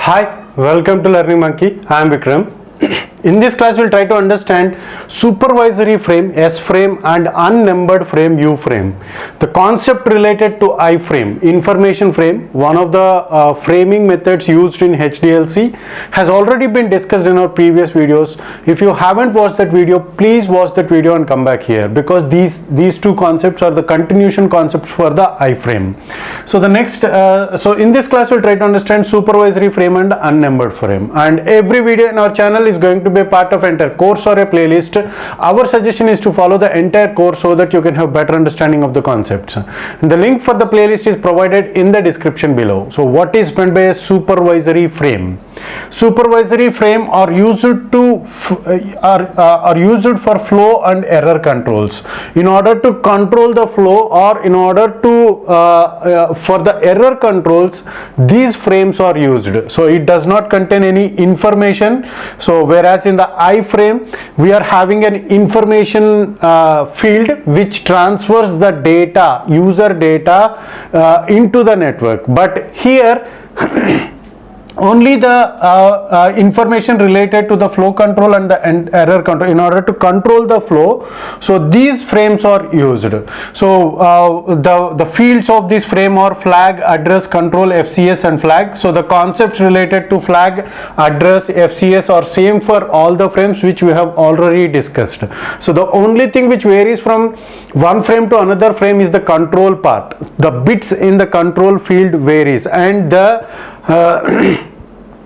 Hi, welcome to Learning Monkey. I am Vikram. In this class, we'll try to understand supervisory frame, S frame, and unnumbered frame, U frame. The concept related to I frame, information frame, one of the framing methods used in HDLC, has already been discussed in our previous videos. If you haven't watched that video, please watch that video and come back here, because these two concepts are the continuation concepts for the I frame. So the next, so in this class, we'll try to understand supervisory frame and unnumbered frame. And every video in our channel is going to be a part of entire course or a playlist. Our suggestion is to follow the entire course so that you can have better understanding of the concepts. And the link for the playlist is provided in the description below. So what is meant by a supervisory frame? Supervisory frame are used to are used for flow and error controls. In order to control the flow, or in order to for the error controls, these frames are used. So it does not contain any information. So whereas in the I frame, we are having an information field which transfers the data, user data, into the network. But here only the information related to the flow control and the error control, in order to control the flow. So these frames are used. So the fields of this frame are flag, address, control, FCS and flag. So the concepts related to flag, address, FCS are same for all the frames which we have already discussed. So the only thing which varies from one frame to another frame is the control part. The bits in the control field varies, and the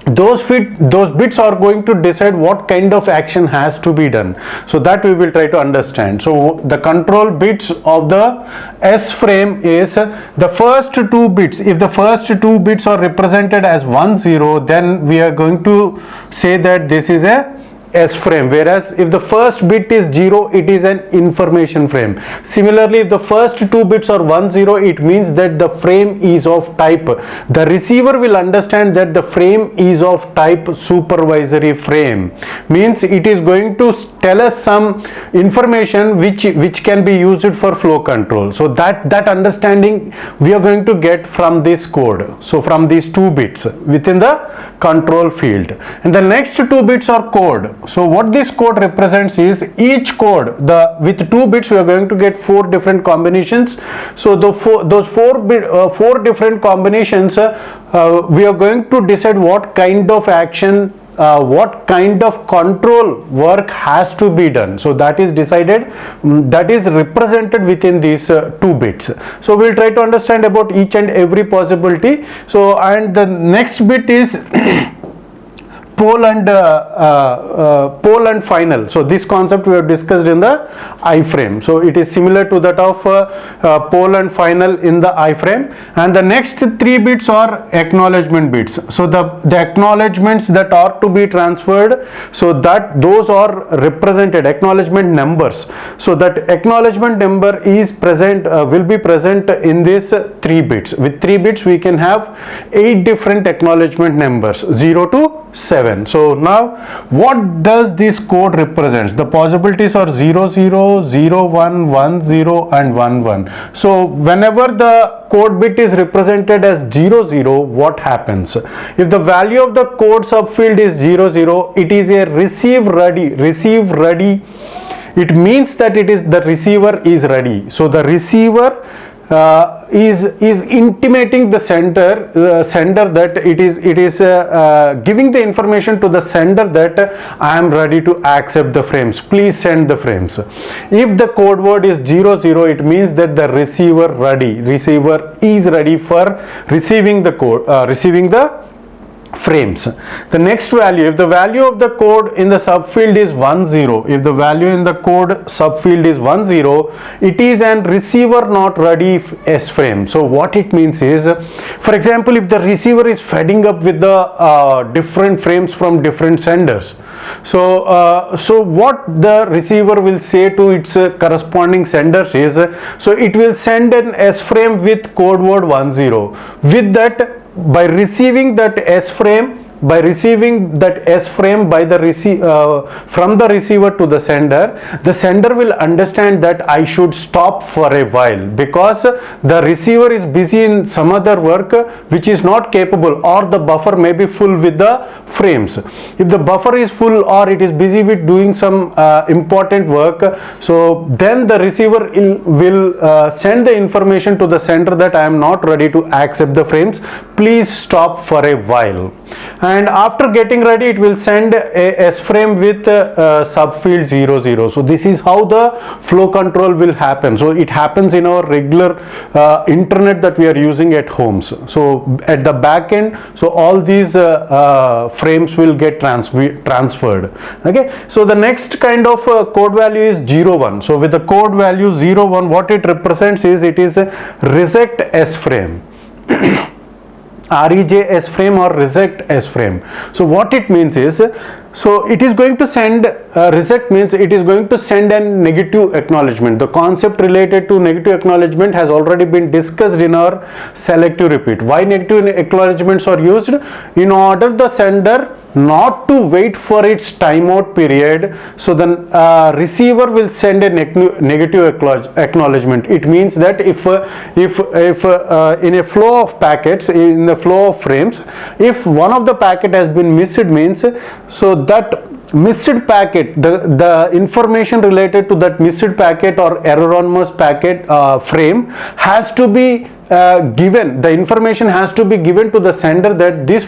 those bits are going to decide what kind of action has to be done. So that we will try to understand. So the control bits of the S frame is the first two bits. If the first two bits are represented as 1, 0, then we are going to say that this is a S frame, whereas if the first bit is 0, it is an information frame. Similarly, if the first two bits are 1, 0, it means that the frame is of type. The receiver will understand that the frame is of type supervisory frame. Means it is going to tell us some information which can be used for flow control. So that understanding we are going to get from this code. So from these two bits within the control field. And the next two bits are code. So what this code represents is each code, with 2 bits we are going to get 4 different combinations. So those four different combinations, we are going to decide what kind of action, what kind of control work has to be done. So that is decided, that is represented within these 2 bits. So we'll try to understand about each and every possibility. So, and the next bit is pole and final. So this concept we have discussed in the I frame. So it is similar to that of pole and final in the I frame. And the next 3 bits are acknowledgement bits. So the acknowledgements that are to be transferred, so that those are represented, acknowledgement numbers. So that acknowledgement number is present, will be present in this 3 bits. With 3 bits we can have 8 different acknowledgement numbers, 0 to 7. So now what does this code represents? The possibilities are 0, 0, 0, 1, 1, 0 and 1, 1. So whenever the code bit is represented as 0, 0, what happens? If the value of the code subfield is 0, 0, it is a receive ready. It means that it is the receiver is ready. So the receiver is intimating the sender that it is giving the information to the sender that I am ready to accept the frames, please send the frames. If the code word is 0, 0, it means that the receiver is ready for receiving the code, receiving the frames. The next value, if the value of the code in the subfield is 1, 0, if the value in the code subfield is 1, 0, it is an receiver not ready S frame. So what it means is, for example, if the receiver is feeding up with the different frames from different senders, so what the receiver will say to its corresponding senders is, so it will send an S frame with code word 1, 0. With that, by receiving that S frame, by receiving that S frame by the from the receiver to the sender will understand that I should stop for a while, because the receiver is busy in some other work which is not capable, or the buffer may be full with the frames. If the buffer is full or it is busy with doing some important work, so then the receiver will send the information to the sender that I am not ready to accept the frames, please stop for a while. And after getting ready, it will send a S frame with subfield 00. So this is how the flow control will happen. So it happens in our regular internet that we are using at homes. So at the back end, so all these frames will get transferred. Okay, so the next kind of code value is 01. So with the code value 01, what it represents is, it is a reject S frame. REJ S frame or reject S frame. So what it means is, so it is going to send reject means it is going to send a negative acknowledgement. The concept related to negative acknowledgement has already been discussed in our selective repeat. Why negative acknowledgements are used? In order the sender not to wait for its timeout period, so the receiver will send a negative acknowledgement. It means that if in a flow of packets, in the flow of frames, if one of the packet has been missed, means so that missed packet, the information related to that missed packet or erroneous packet frame has to be given, the information has to be given to the sender that this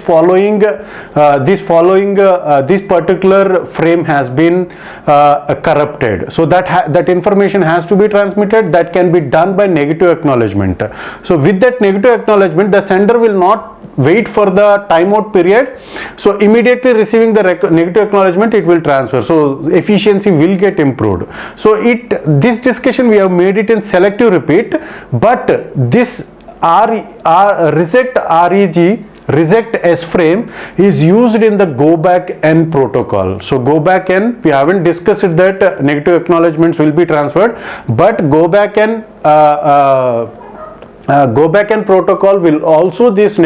particular frame has been corrupted. So that information has to be transmitted. That can be done by negative acknowledgement. So with that negative acknowledgement, the sender will not wait for the timeout period. So immediately receiving the negative acknowledgement, it will transfer. So efficiency will get improved. So this discussion we have made it in selective repeat, but this reject REG, reject S frame is used in the go back N protocol. So go back N, we haven't discussed that negative acknowledgements will be transferred, but go back N protocol will also use these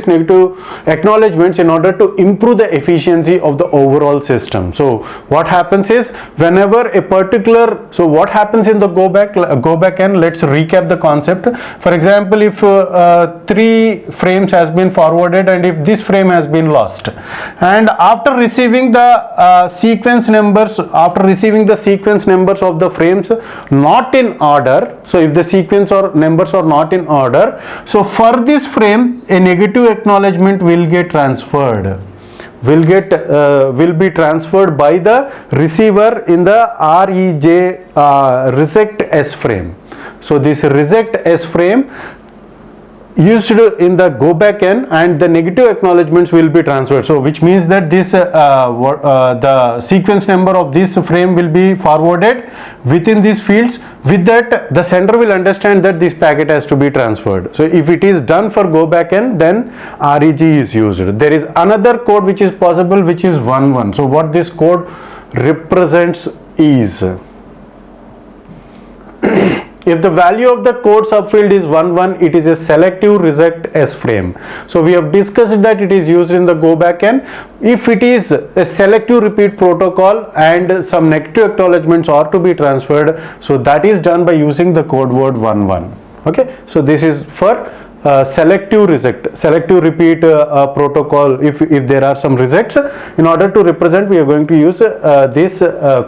negative acknowledgements in order to improve the efficiency of the overall system. So what happens is, whenever a particular, so what happens in the go back N, let's recap the concept. For example, if 3 frames has been forwarded and if this frame has been lost, and after receiving the sequence numbers of the frames not in order, so if the sequence or numbers are not in order, so for this frame a negative acknowledgement will get transferred, will be transferred by the receiver in the reject S frame. So this reject S frame used in the go back N, and the negative acknowledgements will be transferred. So which means that this the sequence number of this frame will be forwarded within these fields. With that, the sender will understand that this packet has to be transferred. So if it is done for go back N, then REG is used. There is another code which is possible, which is 11. So what this code represents is, if the value of the code subfield is 11, it is a selective reject S frame. So we have discussed that it is used in the go back N. If it is a selective repeat protocol and some negative acknowledgements are to be transferred, so that is done by using the code word 11. Okay, so this is for selective repeat protocol. If there are some rejects, in order to represent, we are going to use this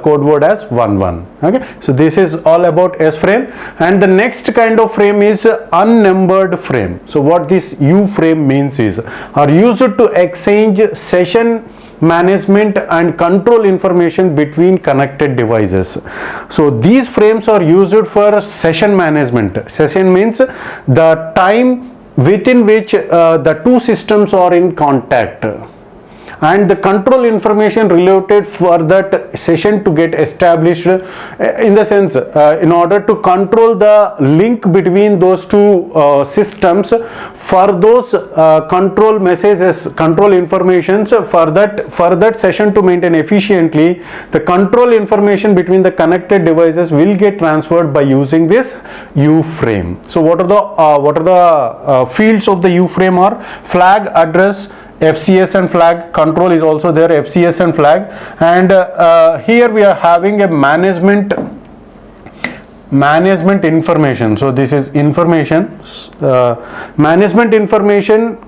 code word as 11. Okay, so this is all about S frame. And the next kind of frame is unnumbered frame. So what this U frame means is, are used to exchange session management and control information between connected devices. So these frames are used for session management. Session means the time within which the two systems are in contact, and the control information related for that session to get established, in the sense in order to control the link between those two systems, for those control messages, control informations, for that session to maintain efficiently, the control information between the connected devices will get transferred by using this U frame. So what are the fields of the U frame are: flag, address, FCS and flag. Control is also there, FCS and flag. And here we are having a management information. So this is information, management information.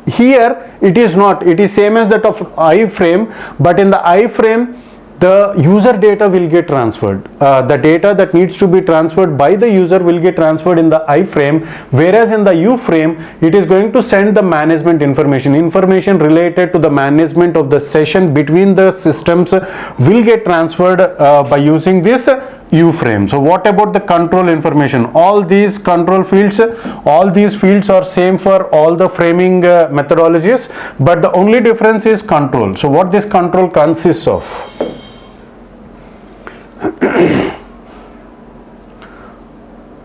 Here it is not, it is same as that of iframe, but in the iframe the user data will get transferred. The data that needs to be transferred by the user will get transferred in the iframe, whereas in the uframe it is going to send the management information related to the management of the session between the systems will get transferred by using this uframe. So what about the control information? All these control fields, all these fields are same for all the framing methodologies, but the only difference is control. So what this control consists of?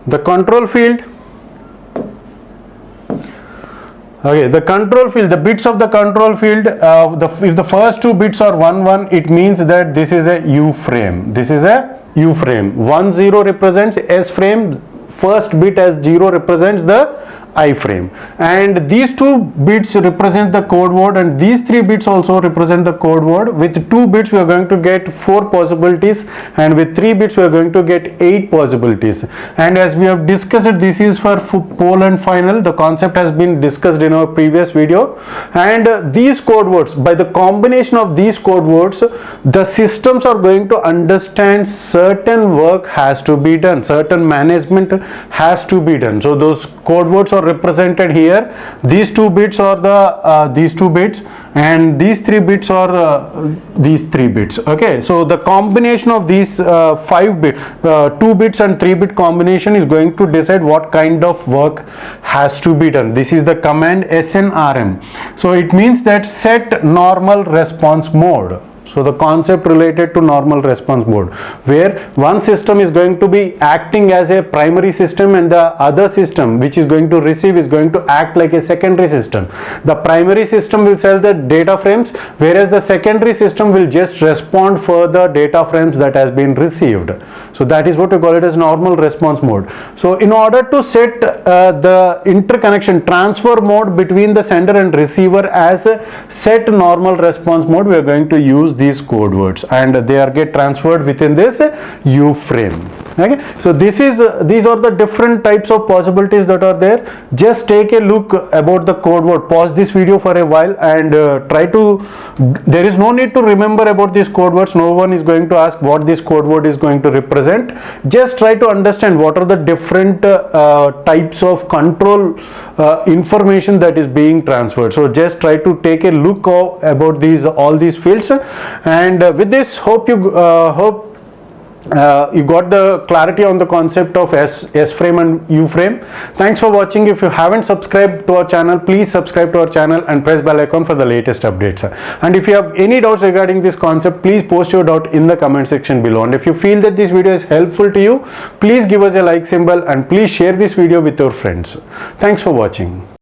The control field, okay, the control field, the bits of the control field, if the first two bits are 1 1, it means that this is a U frame. This is a U frame. 1 0 represents S frame. First bit as 0 represents the I frame, and these two bits represent the code word, and these three bits also represent the code word. With 2 bits we are going to get 4 possibilities, and with 3 bits we are going to get 8 possibilities. And as we have discussed, this is for pole and final. The concept has been discussed in our previous video, and these code words, by the combination of these code words, the systems are going to understand certain work has to be done, certain management has to be done. So those code words are represented here. These 2 bits are the these 2 bits, and these 3 bits are these 3 bits. Okay, so the combination of these 5 bit 2 bits and 3 bit combination is going to decide what kind of work has to be done. This is the command SNRM. So it means that set normal response mode. So the concept related to normal response mode, where one system is going to be acting as a primary system and the other system which is going to receive is going to act like a secondary system. The primary system will sell the data frames, whereas the secondary system will just respond for the data frames that has been received. So that is what we call it as normal response mode. So in order to set the interconnection transfer mode between the sender and receiver as a set normal response mode, we are going to use these code words, and they are get transferred within this U frame. Okay, so this is these are the different types of possibilities that are there. Just take a look about the code word. Pause this video for a while and try to. There is no need to remember about these code words. No one is going to ask what this code word is going to represent. Just try to understand what are the different types of control information that is being transferred. So just try to take a look about these all these fields, and with this hope you got the clarity on the concept of S frame and U frame. Thanks for watching. If you haven't subscribed to our channel, please subscribe to our channel and press bell icon for the latest updates. And if you have any doubts regarding this concept, please post your doubt in the comment section below. And if you feel that this video is helpful to you, please give us a like symbol and please share this video with your friends. Thanks for watching.